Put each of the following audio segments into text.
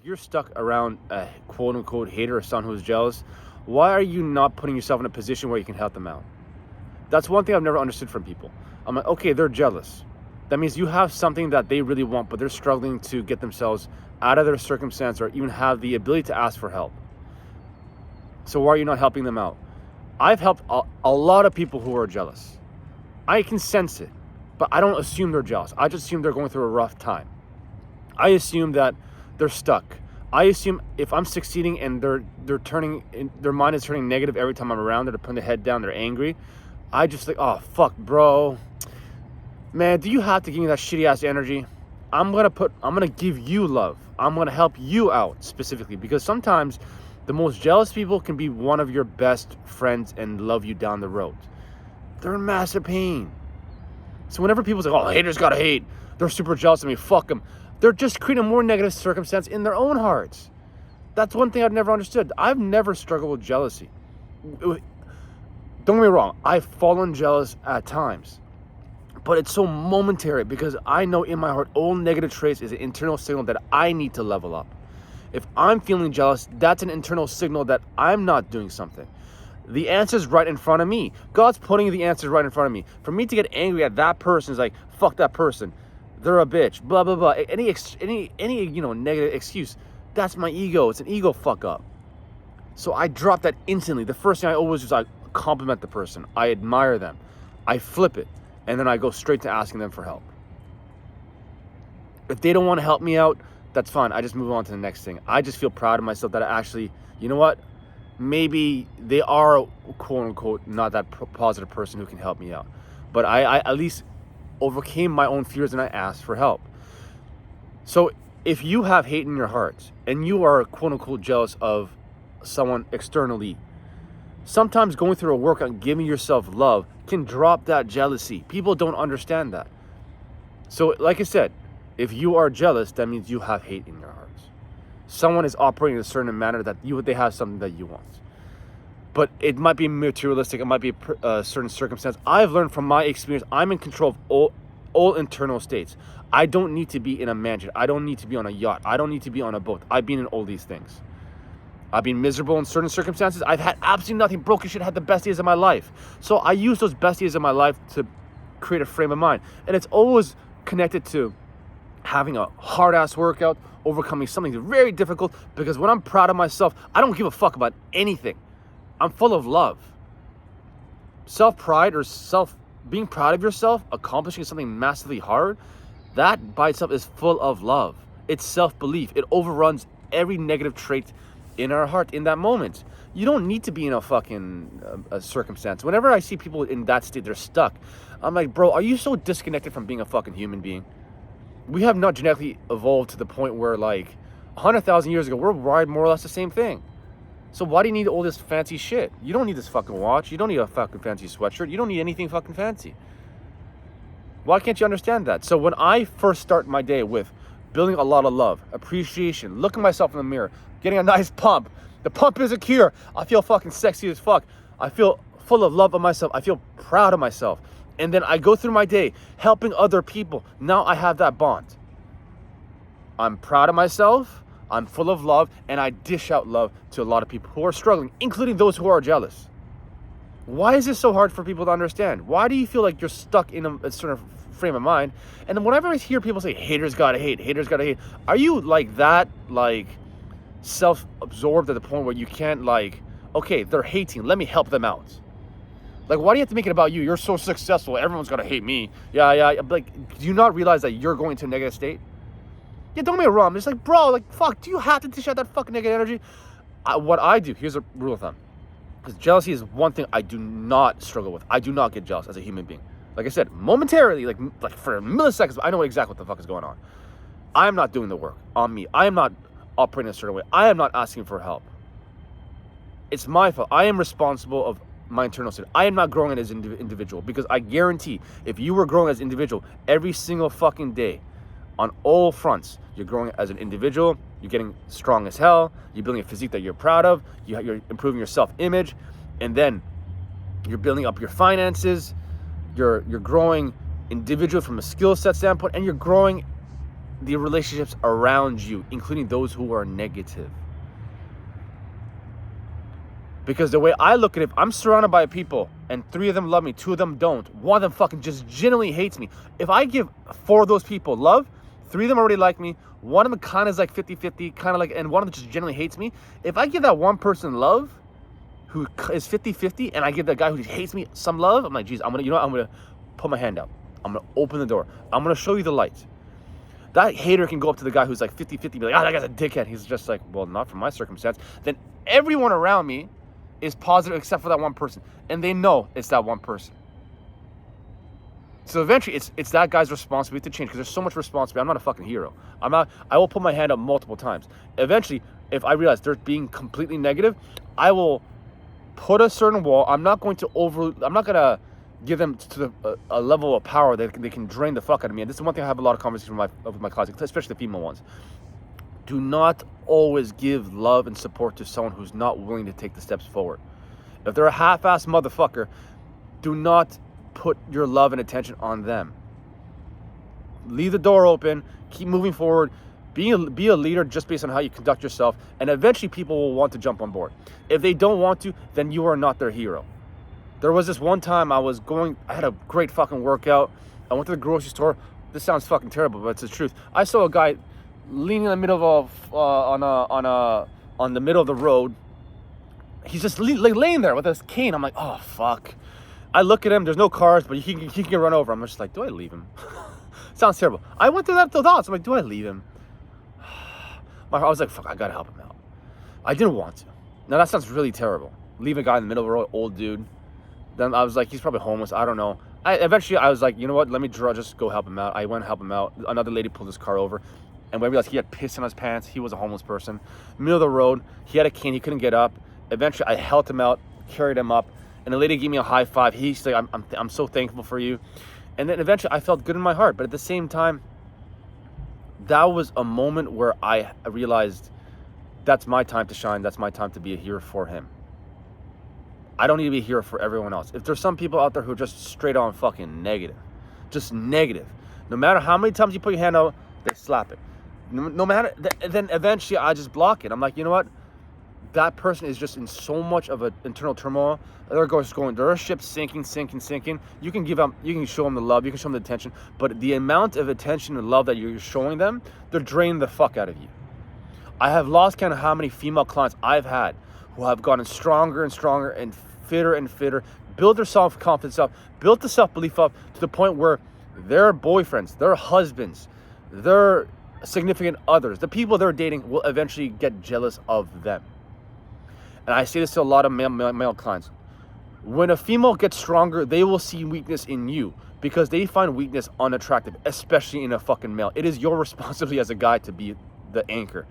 you're stuck around a quote unquote hater or someone who's jealous, why are you not putting yourself in a position where you can help them out? That's one thing I've never understood from people. I'm like, okay, they're jealous. That means you have something that they really want, but they're struggling to get themselves out of their circumstance or even have the ability to ask for help. So why are you not helping them out? I've helped a lot of people who are jealous. I can sense it, but I don't assume they're jealous. I just assume they're going through a rough time. I assume that they're stuck. I assume if I'm succeeding and their mind is turning negative every time I'm around, they're putting their head down, they're angry. I just like, oh fuck, bro. Man, do you have to give me that shitty ass energy? I'm gonna give you love. I'm gonna help you out specifically, because sometimes the most jealous people can be one of your best friends and love you down the road. They're in massive pain. So whenever people say, oh, haters gotta hate, they're super jealous of me, fuck them. They're just creating a more negative circumstance in their own hearts. That's one thing I've never understood. I've never struggled with jealousy. Don't get me wrong, I've fallen jealous at times. But it's so momentary because I know in my heart all negative traits is an internal signal that I need to level up. If I'm feeling jealous, that's an internal signal that I'm not doing something. The answer's right in front of me. God's putting the answers right in front of me. For me to get angry at that person is like, fuck that person. They're a bitch, blah, blah, blah. Any negative excuse, that's my ego. It's an ego fuck up. So I drop that instantly. The first thing I always do is I compliment the person. I admire them. I flip it. And then I go straight to asking them for help. If they don't want to help me out, that's fine. I just move on to the next thing. I just feel proud of myself that I actually, you know what? Maybe they are, quote unquote, not that positive person who can help me out. But I at least overcame my own fears and I asked for help. So if you have hate in your heart and you are, quote unquote, jealous of someone externally, sometimes going through a work on giving yourself love can drop that jealousy. People don't understand that. So like I said, if you are jealous, that means you have hate in your heart. Someone is operating in a certain manner that they have something that you want. But it might be materialistic, it might be a certain circumstance. I've learned from my experience, I'm in control of all internal states. I don't need to be in a mansion. I don't need to be on a yacht. I don't need to be on a boat. I've been in all these things. I've been miserable in certain circumstances. I've had absolutely nothing. Broken shit, had the best days of my life. So I use those best days of my life to create a frame of mind. And it's always connected to having a hard-ass workout, overcoming something very difficult, because when I'm proud of myself, I don't give a fuck about anything. I'm full of love. Self-pride or being proud of yourself, accomplishing something massively hard, that by itself is full of love. It's self-belief. It overruns every negative trait in our heart in that moment. You don't need to be in a fucking circumstance. Whenever I see people in that state, they're stuck. I'm like, bro, are you so disconnected from being a fucking human being? We have not genetically evolved to the point where, like, 100,000 years ago, we're wired more or less the same thing. So why do you need all this fancy shit? You don't need this fucking watch. You don't need a fucking fancy sweatshirt. You don't need anything fucking fancy. Why can't you understand that? So when I first start my day with building a lot of love, appreciation, looking myself in the mirror, getting a nice pump. The pump is a cure. I feel fucking sexy as fuck. I feel full of love of myself. I feel proud of myself. And then I go through my day helping other people. Now I have that bond. I'm proud of myself. I'm full of love. And I dish out love to a lot of people who are struggling, including those who are jealous. Why is this so hard for people to understand? Why do you feel like you're stuck in a certain frame of mind? And then whenever I hear people say, haters gotta hate, haters gotta hate, are you like that, like, self-absorbed at the point where you can't, like, okay, they're hating, let me help them out? Like, why do you have to make it about you? You're so successful, everyone's gonna hate me. Yeah. Like, do you not realize that you're going to a negative state? Yeah, don't get me wrong. It's like, bro, like, fuck, do you have to dish out that fucking negative energy? What I do, here's a rule of thumb. Because jealousy is one thing I do not struggle with. I do not get jealous as a human being. Like I said, momentarily, like for milliseconds, I know exactly what the fuck is going on. I am not doing the work on me. I am not operating a certain way. I am not asking for help. It's my fault. I am responsible of my internal state. I am not growing as an individual, because I guarantee if you were growing as an individual every single fucking day on all fronts, you're growing as an individual, you're getting strong as hell, you're building a physique that you're proud of, you're improving your self-image, and then you're building up your finances, you're growing individual from a skill set standpoint, and you're growing the relationships around you, including those who are negative. Because the way I look at it, if I'm surrounded by people and 3 of them love me, 2 of them don't, 1 of them fucking just genuinely hates me. If I give 4 of those people love, 3 of them already like me, 1 of them kind of is like 50-50, kind of like, and 1 of them just genuinely hates me. If I give that 1 person love, who is 50-50, and I give that guy who hates me some love, I'm like, geez, I'm gonna put my hand out. I'm gonna open the door. I'm gonna show you the light. That hater can go up to the guy who's like 50-50, be like, that guy's a dickhead. He's just like, well, not from my circumstance. Then everyone around me is positive except for that 1 person, and they know it's that 1 person. So eventually it's that guy's responsibility to change, because there's so much responsibility. I'm not a fucking hero. I will put my hand up multiple times. Eventually, if I realize they're being completely negative, I will put a certain wall. I'm not gonna give them to a level of power that they can drain the fuck out of me. And this is one thing I have a lot of conversations with my clients, especially the female ones. Do not always give love and support to someone who's not willing to take the steps forward. If they're a half-assed motherfucker, do not put your love and attention on them. Leave the door open, keep moving forward, be a leader just based on how you conduct yourself, and eventually people will want to jump on board. If they don't want to, then you are not their hero. There was this one time I had a great fucking workout. I went to the grocery store. This sounds fucking terrible, but it's the truth. I saw a guy leaning in the middle of on the middle of the road. He's just laying there with his cane. I'm like, oh fuck. I look at him. There's no cars, but he can run over. I'm just like, do I leave him? Sounds terrible. I went through that thoughts. I'm like, do I leave him? I was like, fuck, I gotta help him out. I didn't want to. Now that sounds really terrible. Leave a guy in the middle of the road, old dude. Then I was like, he's probably homeless. I don't know. Eventually I was like, you know what? Let me just go help him out. I went and help him out. Another lady pulled his car over, and when I realized he had piss in his pants, he was a homeless person. Middle of the road, he had a cane, he couldn't get up. Eventually I helped him out, carried him up, and the lady gave me a high five. He's like, I'm so thankful for you. And then eventually I felt good in my heart, but at the same time, that was a moment where I realized that's my time to shine. That's my time to be a hero for him. I don't need to be a hero for everyone else. If there's some people out there who are just straight on fucking negative, just negative, no matter how many times you put your hand out, they slap it. No matter, then eventually I just block it. I'm like, you know what? That person is just in so much of an internal turmoil. Their ship's sinking. You can give them, you can show them the love, you can show them the attention, but the amount of attention and love that you're showing them, they're draining the fuck out of you. I have lost count of how many female clients I've had who have gotten stronger and stronger and fitter, build their self-confidence up, built the self-belief up to the point where their boyfriends, their husbands, their significant others, the people they're dating will eventually get jealous of them. And I say this to a lot of male clients. When a female gets stronger, they will see weakness in you because they find weakness unattractive, especially in a fucking male. It is your responsibility as a guy to be the anchor.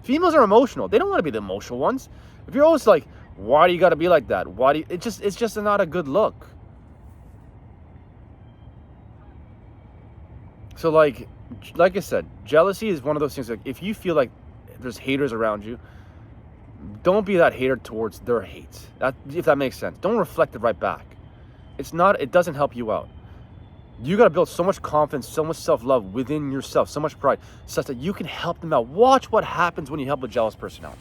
Females are emotional. They don't want to be the emotional ones. If you're always like, why do you got to be like that? It's just not a good look. So like I said, jealousy is one of those things. Like if you feel like there's haters around you, don't be that hater towards their hate. If that makes sense. Don't reflect it right back. It doesn't help you out. You got to build so much confidence, so much self-love within yourself, so much pride, such that you can help them out. Watch what happens when you help a jealous person out.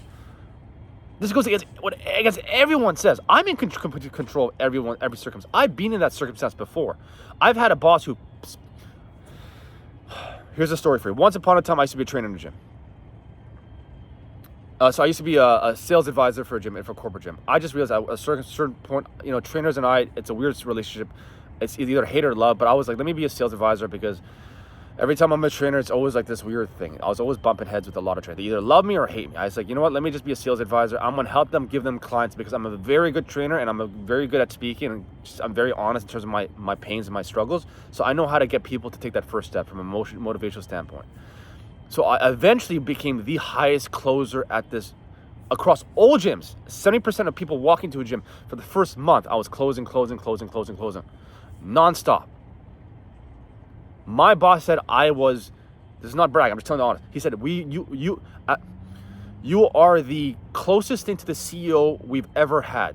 This goes against what everyone says. I'm in control of every circumstance. I've been in that circumstance before. I've had a boss who... Here's a story for you. Once upon a time, I used to be a trainer in a gym. So I used to be a sales advisor for a gym, for a corporate gym. I just realized at a certain point, trainers and I, it's a weird relationship. It's either hate or love, but I was like, let me be a sales advisor, because every time I'm a trainer, it's always like this weird thing. I was always bumping heads with a lot of trainers. They either love me or hate me. I was like, you know what? Let me just be a sales advisor. I'm going to help them, give them clients, because I'm a very good trainer and I'm very good at speaking, and I'm very honest in terms of my pains and my struggles. So I know how to get people to take that first step from a motivational standpoint. So I eventually became the highest closer at this across all gyms. 70% of people walking to a gym for the first month, I was closing. Non-stop. My boss said this is not brag, I'm just telling you honest. He said, you are the closest thing to the CEO we've ever had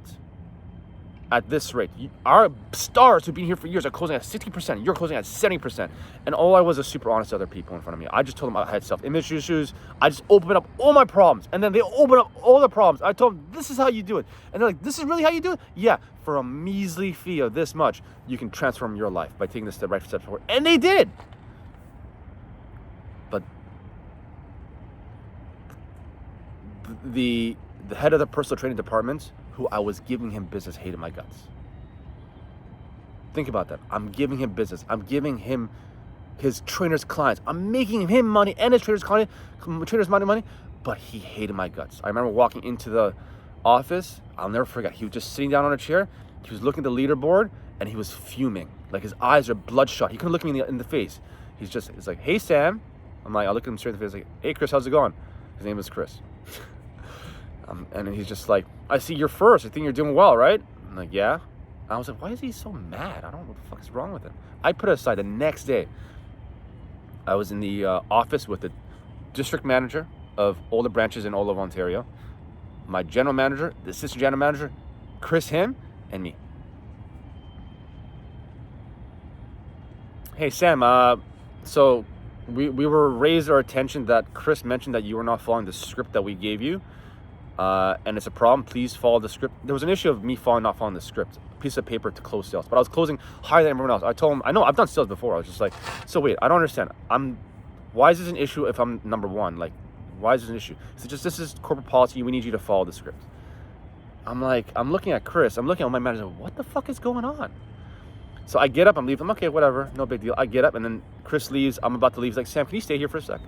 at this rate. Our stars who've been here for years are closing at 60%. You're closing at 70%. And all I was super honest to other people in front of me. I just told them I had self-image issues. I just opened up all my problems. And then they opened up all the problems. I told them, this is how you do it. And they're like, this is really how you do it? Yeah, for a measly fee of this much, you can transform your life by taking the right steps forward. And they did. But the head of the personal training department, who I was giving him business, hated my guts. Think about that. I'm giving him business. I'm giving him his trainers' clients. I'm making him money and his trainers' money, but he hated my guts. I remember walking into the office. I'll never forget. He was just sitting down on a chair. He was looking at the leaderboard, and he was fuming. Like, his eyes are bloodshot. He couldn't look me in the face. He's like, hey, Sam. I look at him straight in the face, like, hey, Chris, how's it going? His name is Chris. And he's just like, I see you're first. I think you're doing well, right? I'm like, yeah. I was like, why is he so mad? I don't know what the fuck is wrong with him. I put it aside. The next day, I was in the office with the district manager of all the branches in all of Ontario, my general manager, the assistant general manager, Chris, him, and me. Hey, Sam, so we were raised our attention that Chris mentioned that you were not following the script that we gave you. And it's a problem. Please follow the script. There was an issue of me not following the script. A piece of paper to close sales, but I was closing higher than everyone else. I told him, I know I've done sales before. I was just like, so wait, I don't understand. Why is this an issue if I'm number one? Like, why is this an issue? So this is corporate policy. We need you to follow the script. I'm looking at Chris. I'm looking at my manager. What the fuck is going on? So I get up. I'm leaving. I'm okay, whatever. No big deal. I get up, and then Chris leaves. I'm about to leave. He's like, Sam, can you stay here for a sec?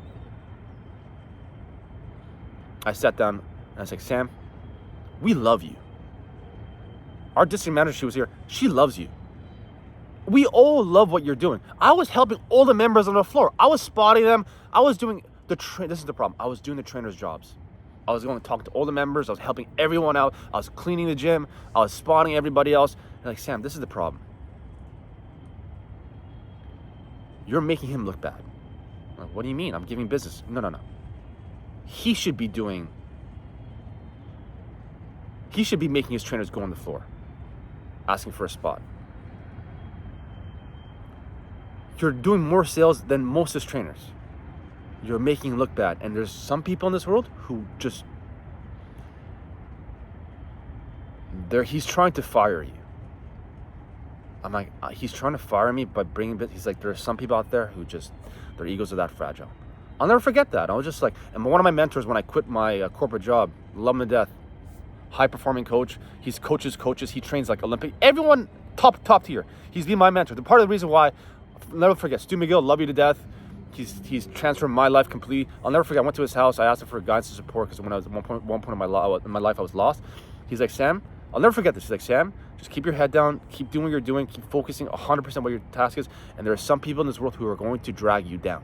I sat down. And I was like, Sam, we love you. Our district manager, she was here. She loves you. We all love what you're doing. I was helping all the members on the floor. I was spotting them. I was doing this is the problem. I was doing the trainers' jobs. I was going to talk to all the members. I was helping everyone out. I was cleaning the gym. I was spotting everybody else. And like, Sam, this is the problem. You're making him look bad. I'm like, what do you mean? I'm giving business. No. He should be making his trainers go on the floor, asking for a spot. You're doing more sales than most of his trainers. You're making him look bad. And there's some people in this world who just, he's trying to fire you. I'm like, he's trying to fire me by bringing business. He's like, there are some people out there who just, their egos are that fragile. I'll never forget that. I was just like, and one of my mentors, when I quit my corporate job, love him to death, high performing coach. He's coaches. He trains like Olympic. Everyone top tier. He's been my mentor. The part of the reason why, I'll never forget, Stu McGill, love you to death. He's transformed my life completely. I'll never forget. I went to his house. I asked him for guidance and support because when I was at one point in my life, I was lost. He's like, Sam, I'll never forget this. He's like, Sam, just keep your head down. Keep doing what you're doing. Keep focusing 100% what your task is. And there are some people in this world who are going to drag you down.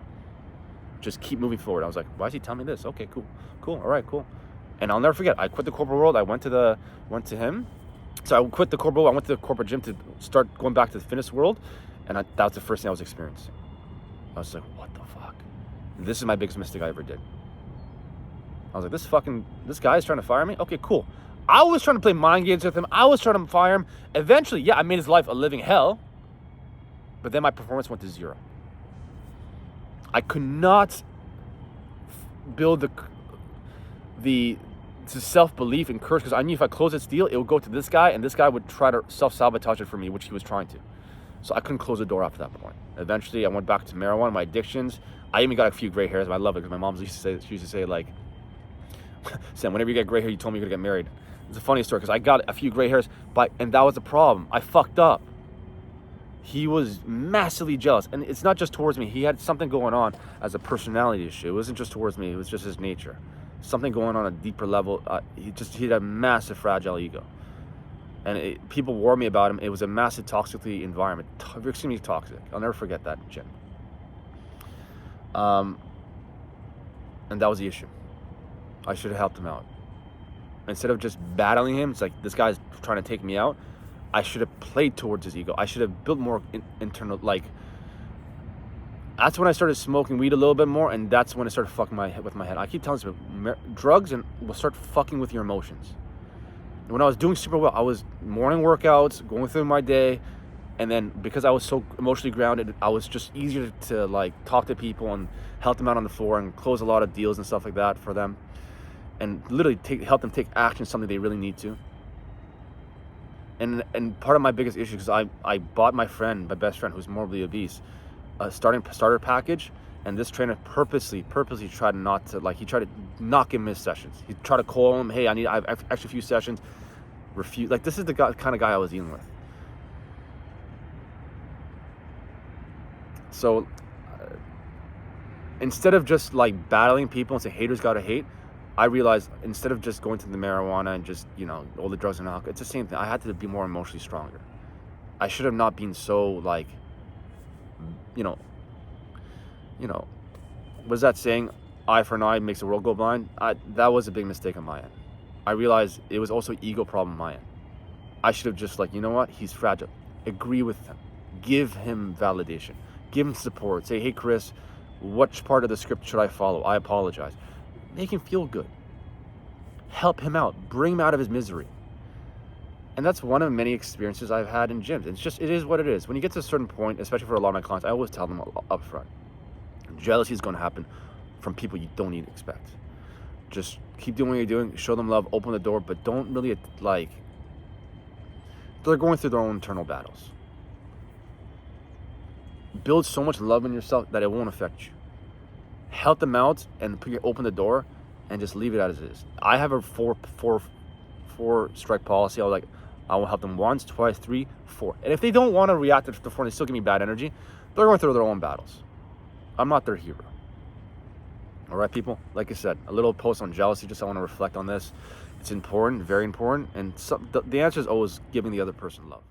Just keep moving forward. I was like, why is he telling me this? Okay, cool. All right, cool. And I'll never forget, I quit the corporate world. I went to him. So I quit the corporate world. I went to the corporate gym to start going back to the fitness world. And that was the first thing I was experiencing. I was like, what the fuck? And this is my biggest mistake I ever did. I was like, this guy is trying to fire me? Okay, cool. I was trying to play mind games with him. I was trying to fire him. Eventually, yeah, I made his life a living hell. But then my performance went to zero. I could not build the self-belief and courage because I knew if I closed this deal, it would go to this guy, and this guy would try to self-sabotage it for me, which he was trying to. So I couldn't close the door after that point. Eventually, I went back to marijuana, my addictions. I even got a few gray hairs, but I love it because my mom used to say like, Sam, whenever you get gray hair, you told me you're gonna get married. It's a funny story because I got a few gray hairs, and that was the problem. I fucked up. He was massively jealous, and it's not just towards me. He had something going on as a personality issue. It wasn't just towards me. It was just his nature. Something going on a deeper level. He had a massive fragile ego, and people warned me about him. It was a massive toxic environment, extremely toxic. I'll never forget that gym. And that was the issue. I should have helped him out. Instead of just battling him, it's like, this guy's trying to take me out. I should have played towards his ego. I should have built more internal, that's when I started smoking weed a little bit more, and that's when I started fucking with my head. I keep telling you, drugs will start fucking with your emotions. When I was doing super well, I was morning workouts, going through my day, and then because I was so emotionally grounded, I was just easier to like talk to people and help them out on the floor and close a lot of deals and stuff like that for them, and literally help them take action, something they really need to. And part of my biggest issue is I bought my best friend who's morbidly obese, a starter package, and this trainer purposely tried not to, like, he tried to knock him his sessions. He tried to call him, hey, I have extra few sessions. Refuse. Like, this is the kind of guy I was dealing with. So instead of just like battling people and saying haters gotta hate, I realized instead of just going to the marijuana and just, all the drugs and alcohol, it's the same thing. I had to be more emotionally stronger. I should have not been so like, what is that saying? Eye for an eye makes the world go blind. That was a big mistake on my end. I realized it was also ego problem on my end. I should have just like, you know what? He's fragile. Agree with him. Give him validation. Give him support. Say, hey, Chris, which part of the script should I follow? I apologize. Make him feel good. Help him out. Bring him out of his misery. And that's one of many experiences I've had in gyms. It is what it is. When you get to a certain point, especially for a lot of my clients, I always tell them up front, jealousy is going to happen from people you don't even expect. Just keep doing what you're doing, show them love, open the door, but don't really, like, they're going through their own internal battles. Build so much love in yourself that it won't affect you. Help them out and open the door and just leave it as it is. I have a four strike policy. I will help them once, twice, 3, 4. And if they don't want to react to the 4 and they still give me bad energy, they're going through their own battles. I'm not their hero. All right, people? Like I said, a little post on jealousy, just I want to reflect on this. It's important, very important. And the answer is always giving the other person love.